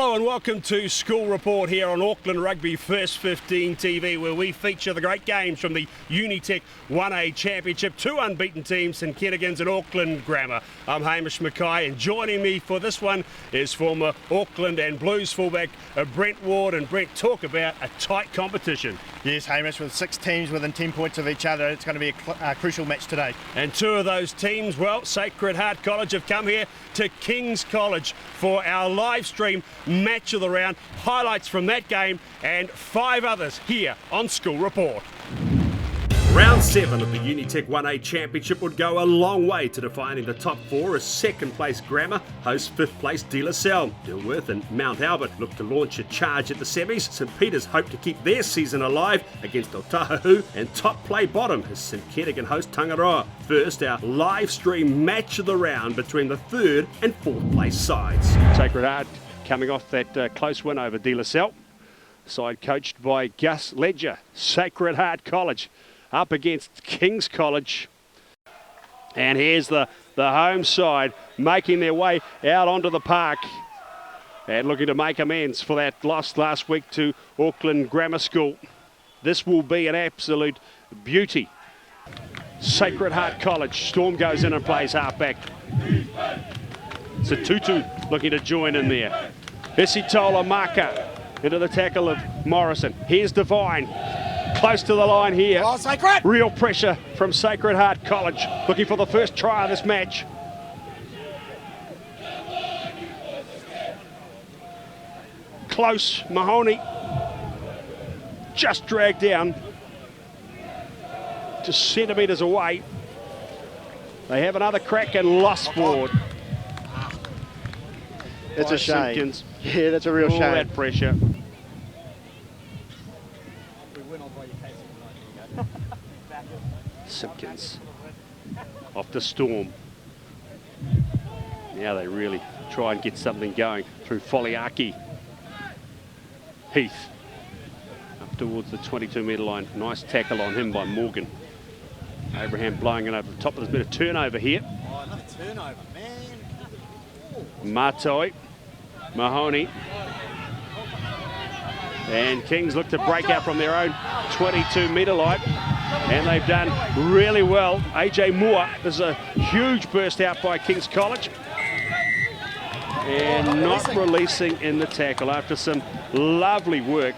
Hello and welcome to School Report here on Auckland Rugby First 15 TV, where we feature the great games from the Unitec 1A Championship. Two unbeaten teams, St Kentigern's and Auckland Grammar. I'm Hamish Mackay, and joining me for this one is former Auckland and Blues fullback Brent Ward. And Brent, talk about a tight competition. Yes, Hamish, with 6 teams within 10 points of each other, it's going to be a crucial match today. And two of those teams, well, Sacred Heart College have come here to King's College for our live stream match of the round. Highlights from that game and 5 others here on School Report. Round 7 of the Unitec 1A Championship would go a long way to defining the top 4 as second place Grammar hosts 5th place Lasell. Dilworth and Mount Albert look to launch a charge at the semis. St Peter's hope to keep their season alive against Otaku, and top play bottom as St Kentigern host Tuggerah. First, our live stream match of the round between the 3rd and 4th place sides. Sacred Heart coming off that close win over Lasell. Side coached by Gus Ledger. Sacred Heart College up against King's College. And here's the home side making their way out onto the park and looking to make amends for that loss last week to Auckland Grammar School. This will be an absolute beauty. Sacred Heart College. Storm goes in and plays halfback. It's a Tutu looking to join in there. Isitola Maka into the tackle of Morrison. Here's Divine. Close to the line here. Oh, Sacred! Real pressure from Sacred Heart College. Looking for the first try of this match. Close, Mahoney. Just dragged down. Just centimetres away. They have another crack and lost forward. It's a shame. Simpkins. Yeah, that's a real shame. All that pressure. Simpkins off the Storm. Now they really try and get something going through Foliaki. Heath up towards the 22-metre line. Nice tackle on him by Morgan. Abraham blowing it over the top. There's been a turnover here. Oh, another turnover, man. Matoi, Mahoney. And Kings look to break out from their own 22-metre line. And they've done really well. AJ Moore, this is a huge burst out by King's College. And not releasing in the tackle after some lovely work.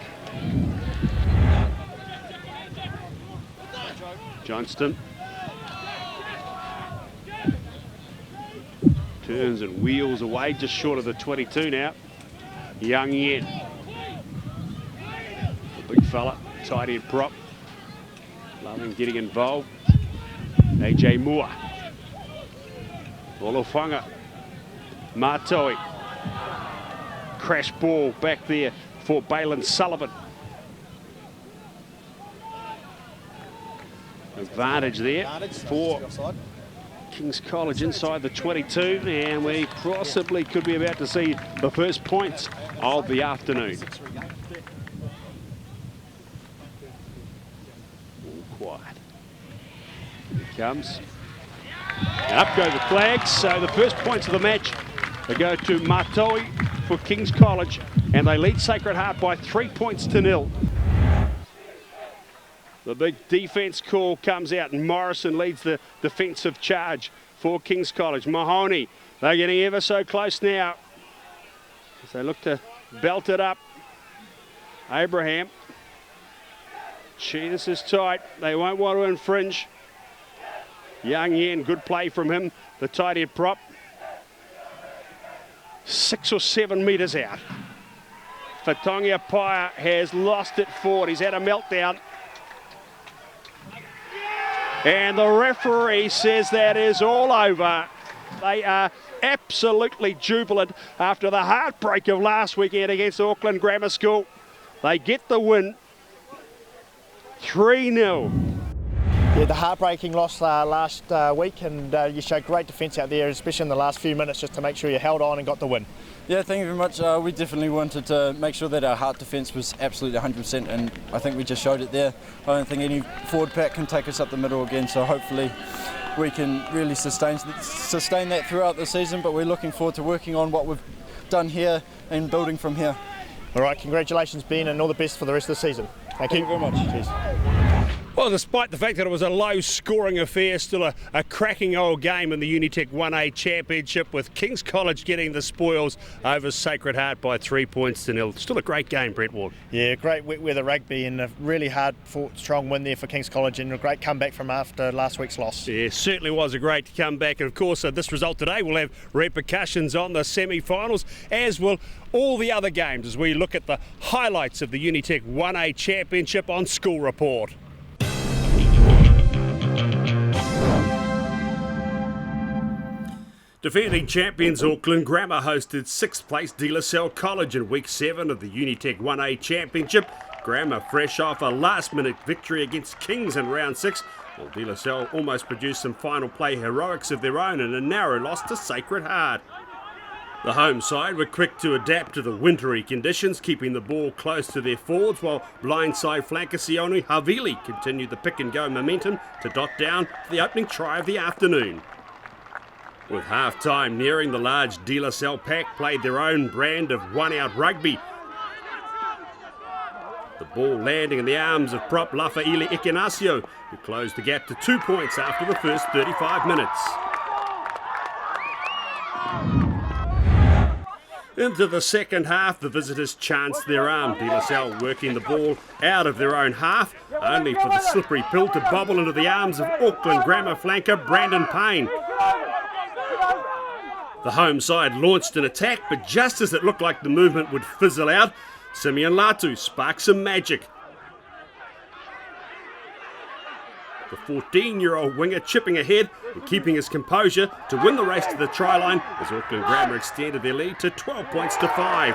Johnston. Turns and wheels away, just short of the 22 now. Young Yen. The big fella, tight end prop. Loving getting involved. AJ Moore. Olofunga. Matoi. Crash ball back there for Balin Sullivan. Advantage there for King's College inside the 22, and we possibly could be about to see the first points of the afternoon. Quiet. Here it comes. And up go the flags. So the first points of the match, they go to Matoi for King's College, and they lead Sacred Heart by 3 points to 0. The big defence call comes out, and Morrison leads the defensive charge for King's College. Mahoney, they're getting ever so close now as they look to belt it up. Abraham. Gee, this is tight. They won't want to infringe. Young Yen, good play from him. The tight end prop. 6 or 7 metres out. Fatongia Paya has lost it forward. He's had a meltdown. And the referee says that is all over. They are absolutely jubilant after the heartbreak of last weekend against Auckland Grammar School. They get the win. 3-0. Yeah, the heartbreaking loss last week, and you showed great defence out there, especially in the last few minutes, just to make sure you held on and got the win. Yeah, thank you very much. We definitely wanted to make sure that our heart defence was absolutely 100%, and I think we just showed it there. I don't think any forward pack can take us up the middle again, so hopefully we can really sustain that throughout the season, but we're looking forward to working on what we've done here and building from here. All right, congratulations, Ben, and all the best for the rest of the season. Thank you very much. Cheers. Well, despite the fact that it was a low-scoring affair, still a cracking old game in the Unitec 1A Championship, with King's College getting the spoils over Sacred Heart by 3 points to 0. Still a great game, Brent Ward. Yeah, great wet weather rugby and a really hard-fought, strong win there for King's College, and a great comeback from after last week's loss. Yeah, certainly was a great comeback, and of course this result today will have repercussions on the semi-finals, as will all the other games, as we look at the highlights of the Unitec 1A Championship on School Report. Defending champions Auckland Grammar hosted 6th place Lasell College in week 7 of the Unitec 1A Championship. Grammar fresh off a last-minute victory against Kings in round 6, while Lasell almost produced some final play heroics of their own in a narrow loss to Sacred Heart. The home side were quick to adapt to the wintry conditions, keeping the ball close to their forwards, while blindside flanker Sione Havili continued the pick-and-go momentum to dot down for the opening try of the afternoon. With half-time nearing, the large Lasell pack played their own brand of one-out rugby. The ball landing in the arms of prop Lafa'ili Ekenasio, who closed the gap to 2 points after the first 35 minutes. Into the second half, the visitors chanced their arm. Lasell working the ball out of their own half, only for the slippery pill to bobble into the arms of Auckland Grammar flanker Brandon Payne. The home side launched an attack, but just as it looked like the movement would fizzle out, Simeon Latu sparked some magic. The 14-year-old winger chipping ahead and keeping his composure to win the race to the try line as Auckland Grammar extended their lead to 12 points to 5.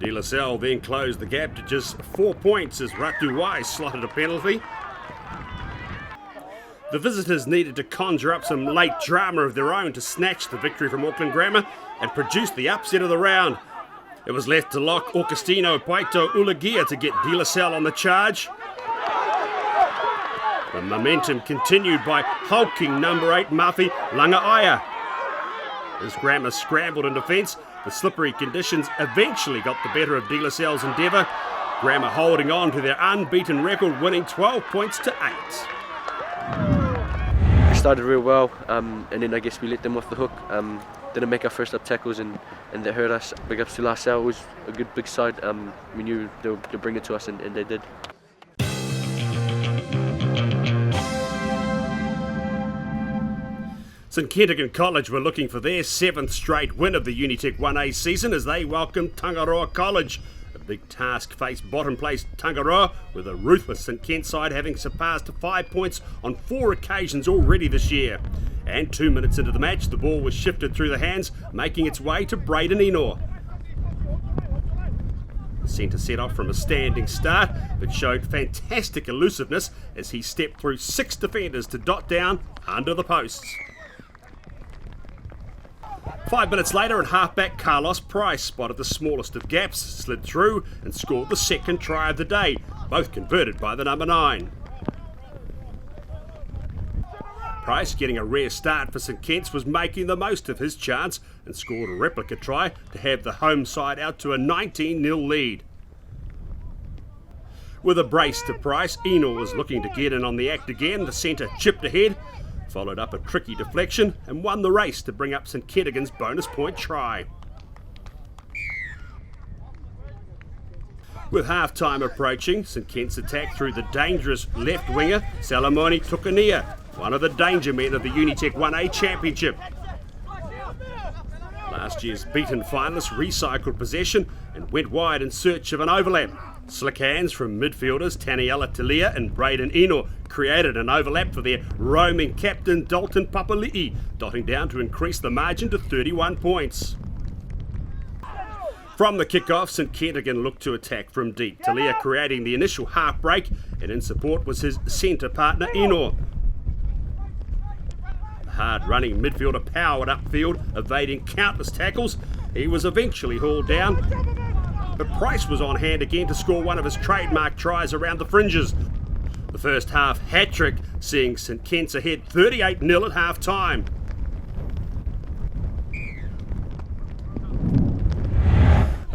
Lasell then closed the gap to just 4 points as Ratu Wai slotted a penalty. The visitors needed to conjure up some late drama of their own to snatch the victory from Auckland Grammar and produce the upset of the round. It was left to lock Augustino Paito Ulagia to get Lasell on the charge. The momentum continued by hulking number 8 Mafi Langaia. As Grammar scrambled in defence, the slippery conditions eventually got the better of Lasell's endeavour. Grammar holding on to their unbeaten record, winning 12 points to 8. We started real well, and then I guess we let them off the hook. Didn't make our first up tackles, and that hurt us. Big ups to Lasell. It was a good big side. We knew they'll bring it to us, and they did. St Kentigern College were looking for their 7th straight win of the Unitec 1A season as they welcomed Tuggerah College. A big task faced bottom place Tuggerah, with a ruthless St Kent side having surpassed 5 points on 4 occasions already this year. And 2 minutes into the match, the ball was shifted through the hands, making its way to Braden Enor. The centre set off from a standing start, but showed fantastic elusiveness as he stepped through 6 defenders to dot down under the posts. 5 minutes later, and halfback Carlos Price spotted the smallest of gaps, slid through and scored the second try of the day, both converted by the number 9. Price, getting a rare start for St Kitts, was making the most of his chance and scored a replica try to have the home side out to a 19-0 lead. With a brace to Price, Enor was looking to get in on the act again. The centre chipped ahead, followed up a tricky deflection and won the race to bring up St Kentigern's bonus point try. With half-time approaching, St Kent's attack through the dangerous left winger Salamoni Tukania, one of the danger men of the Unitec 1A Championship. Last year's beaten finalists recycled possession and went wide in search of an overlap. Slick hands from midfielders Taniela Talia and Braden Enor created an overlap for their roaming captain Dalton Papali'i, dotting down to increase the margin to 31 points. From the kick-off, St Kentigern looked to attack from deep, Talia creating the initial half break, and in support was his centre partner Enor. The hard-running midfielder powered upfield, evading countless tackles. He was eventually hauled down, but Price was on hand again to score one of his trademark tries around the fringes. The first half hat-trick, seeing St Kitts ahead 38-0 at half-time.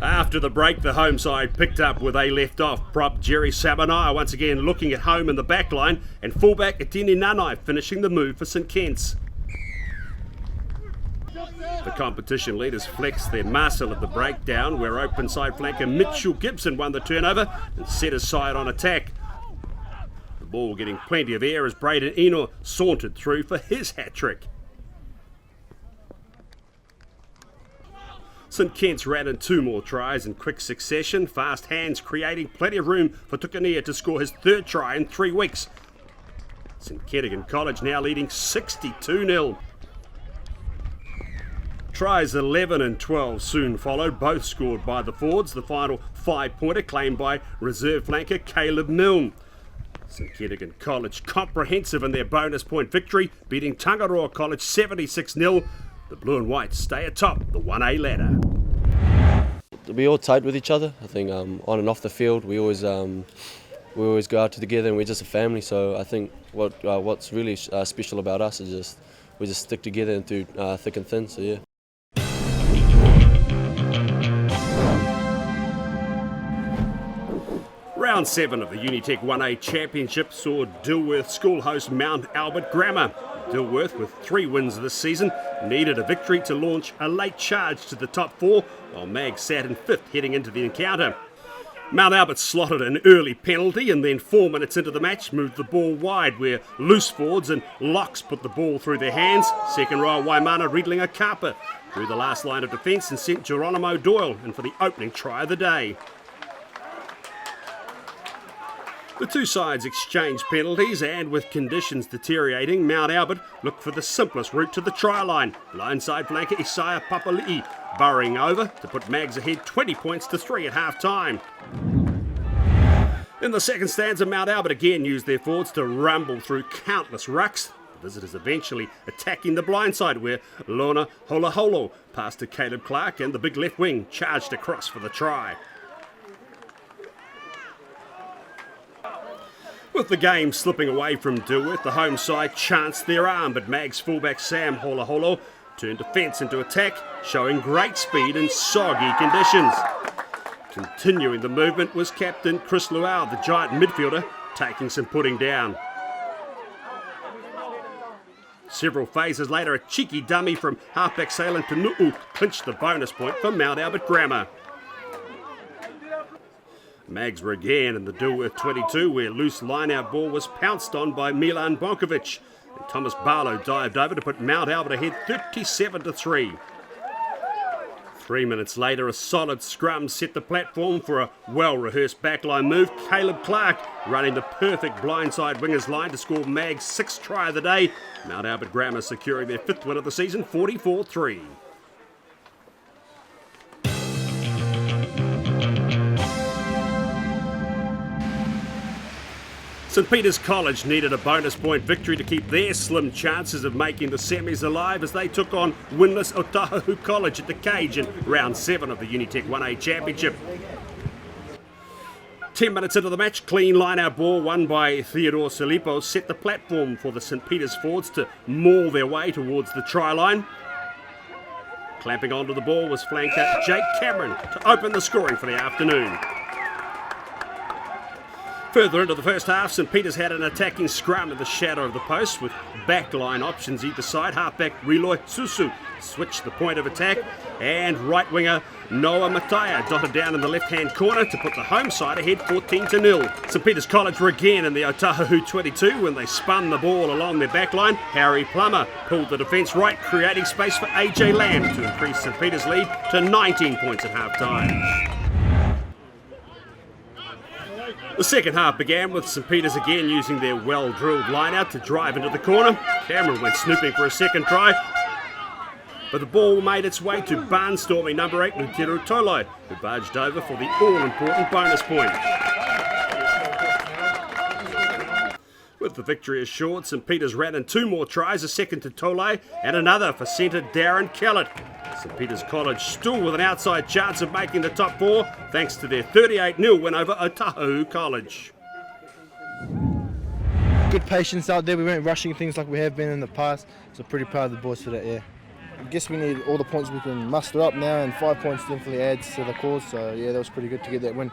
After the break, the home side picked up where they left off. Prop Jerry Sabanai once again looking at home in the back line, and fullback Atini Nanai finishing the move for St Kitts. The competition leaders flexed their muscle at the breakdown, where open side flanker Mitchell Gibson won the turnover and set his side on attack. The ball getting plenty of air as Braden Eno sauntered through for his hat-trick. St Kitts ran in 2 more tries in quick succession, fast hands creating plenty of room for Tuggerah to score his 3rd try in 3 weeks. St Kitts College now leading 62-0. Tries 11 and 12 soon followed, both scored by the forwards. The final 5-pointer claimed by reserve flanker Caleb Milne. St Kitts College comprehensive in their bonus point victory, beating Tuggerah College 76-0. The blue and white stay atop the 1A ladder. We're all tight with each other. I think on and off the field, we always go out together, and we're just a family. So I think what's really special about us is we just stick together and through thick and thin. So yeah. Round 7 of the Unitec 1A Championship saw Dilworth school host Mount Albert Grammar. Dilworth, with 3 wins this season, needed a victory to launch a late charge to the top 4, while Mag sat in 5th heading into the encounter. Mount Albert slotted an early penalty and then 4 minutes into the match moved the ball wide, where loose forwards and locks put the ball through their hands. Second row Waimana Riedling a Kappa through the last line of defence and sent Geronimo Doyle in for the opening try of the day. The 2 sides exchanged penalties, and with conditions deteriorating, Mount Albert looked for the simplest route to the try line. Blindside flanker Isaiah Papali'i burrowing over to put Mags ahead 20 points to 3 at half-time. In the second stanza, Mount Albert again used their forwards to rumble through countless rucks. The visitors eventually attacking the blindside, where Lona Holaholo passed to Caleb Clark and the big left wing charged across for the try. With the game slipping away from Dilworth, the home side chanced their arm, but Mags fullback Sam Holaholo turned defence into attack, showing great speed in soggy conditions. Continuing the movement was captain Chris Luau, the giant midfielder, taking some putting down. Several phases later, a cheeky dummy from halfback Salen Tunu'u clinched the bonus point for Mount Albert Grammar. Mags were again in the Dilworth 22, where loose line-out ball was pounced on by Milan Bonkovic, and Thomas Barlow dived over to put Mount Albert ahead 37-3. 3 minutes later, a solid scrum set the platform for a well-rehearsed backline move. Caleb Clark running the perfect blindside wingers line to score Mag's 6th try of the day. Mount Albert Grammar securing their 5th win of the season, 44-3. St Peter's College needed a bonus point victory to keep their slim chances of making the semis alive as they took on winless Otaku College at the Cage in round 7 of the Unitec 1A Championship. 10 minutes into the match, clean line-out ball won by Theodore Salipo set the platform for the St Peter's forwards to maul their way towards the try line. Clamping onto the ball was flanker Jake Cameron to open the scoring for the afternoon. Further into the first half, St Peter's had an attacking scrum in the shadow of the post with backline options either side. Halfback Reloy Susu switched the point of attack, and right winger Noah Mataya dotted down in the left-hand corner to put the home side ahead 14-0. St Peter's College were again in the Otaku 22 when they spun the ball along their backline. Harry Plummer pulled the defence right, creating space for AJ Lamb to increase St Peter's lead to 19 points at half-time. The second half began with St Peter's again using their well-drilled line-out to drive into the corner. Cameron went snooping for a second try, but the ball made its way to barnstorming number 8, Luteru Toloi, who barged over for the all-important bonus point. With the victory assured, St Peter's ran in 2 more tries, a second to Toloi and another for centre Darren Kellett. St Peter's College still with an outside chance of making the top 4 thanks to their 38-0 win over Otaku College. good patience out there. We weren't rushing things like we have been in the past. So pretty proud of the boys for that, yeah. I guess we need all the points we can muster up now, and 5 points definitely adds to the cause. So yeah, that was pretty good to get that win.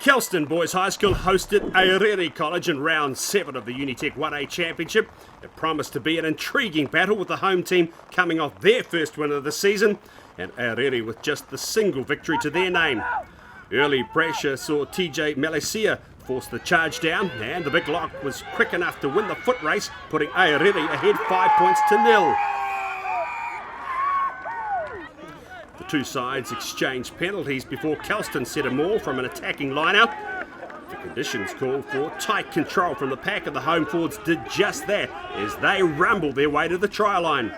Kelston Boys High School hosted Aorere College in round 7 of the Unitec 1A Championship. It promised to be an intriguing battle with the home team coming off their first win of the season, and Aorere with just the single victory to their name. Early pressure saw TJ Melesia force the charge down, and the big lock was quick enough to win the foot race, putting Aorere ahead 5 points to 0. The two sides exchanged penalties before Kelston set a maul from an attacking line-out. The conditions called for tight control from the pack, and the home forwards did just that as they rumbled their way to the try line.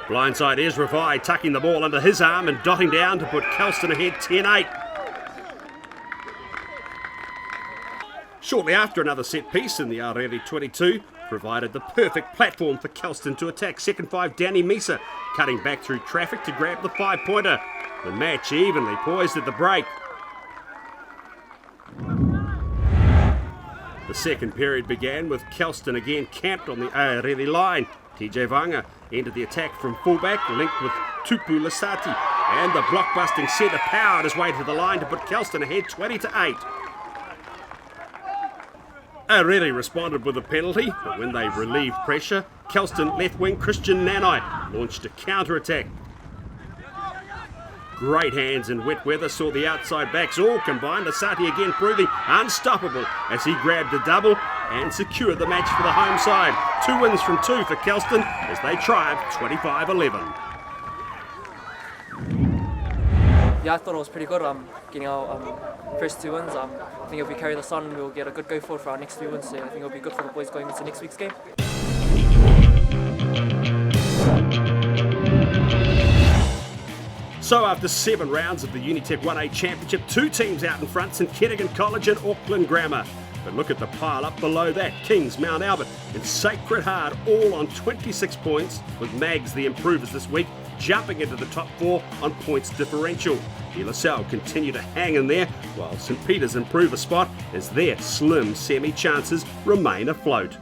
Blindside Ezra Vai tucking the ball under his arm and dotting down to put Kelston ahead 10-8. Shortly after, another set piece in the Aorere 22 provided the perfect platform for Kelston to attack second 5 Danny Misa, cutting back through traffic to grab the 5-pointer. The match evenly poised at the break. The second period began with Kelston again camped on the Aorere line. TJ Vanga entered the attack from fullback, linked with Tupu Lasati, and the block-busting centre powered his way to the line to put Kelston ahead 20-8. Aorere responded with a penalty, but when they relieved pressure, Kelston left wing Christian Nanai launched a counter-attack. Great hands in wet weather saw the outside backs all combine, Lasati again proving unstoppable as he grabbed a double and secured the match for the home side. 2 wins from 2 for Kelston as they triumphed 25-11. Yeah, I thought it was pretty good. Getting our first 2 wins. I think if we carry this on, we'll get a good go forward for our next 2 wins. So I think it'll be good for the boys going into next week's game. So after 7 rounds of the Unitec 1A Championship, 2 teams out in front, St Kentigern College and Auckland Grammar. But look at the pile up below that. Kings, Mount Albert and Sacred Heart all on 26 points, with Mags the improvers this week jumping into the top 4 on points differential. The Lasell continue to hang in there, while St Peter's improve a spot as their slim semi-chances remain afloat.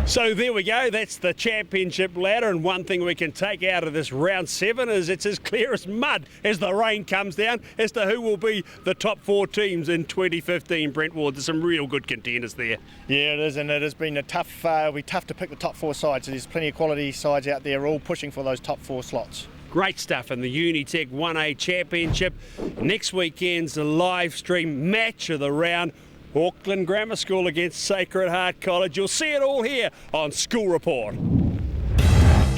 So there we go, that's the championship ladder, and one thing we can take out of this round 7 is it's as clear as mud as the rain comes down as to who will be the top 4 teams in 2015, Brentwood. There's some real good contenders there. Yeah, it is, and it has been a tough to pick the top 4 sides. There's plenty of quality sides out there all pushing for those top 4 slots. Great stuff in the Unitec 1A Championship. Next weekend's the live stream match of the round. Auckland Grammar School against Sacred Heart College. You'll see it all here on School Report.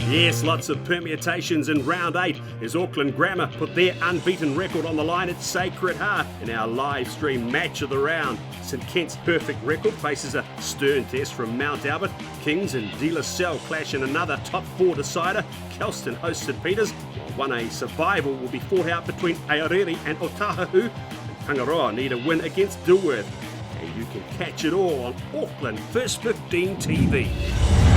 Yes, lots of permutations in round 8 as Auckland Grammar put their unbeaten record on the line at Sacred Heart in our live stream match of the round. St Kent's perfect record faces a stern test from Mount Albert. Kings and Lasell clash in another top 4 decider. Kelston hosts St Peter's, while 1A survival will be fought out between Aorere and Otaku. And Tuggerah need a win against Dilworth. And you can catch it all on Auckland First 15 TV.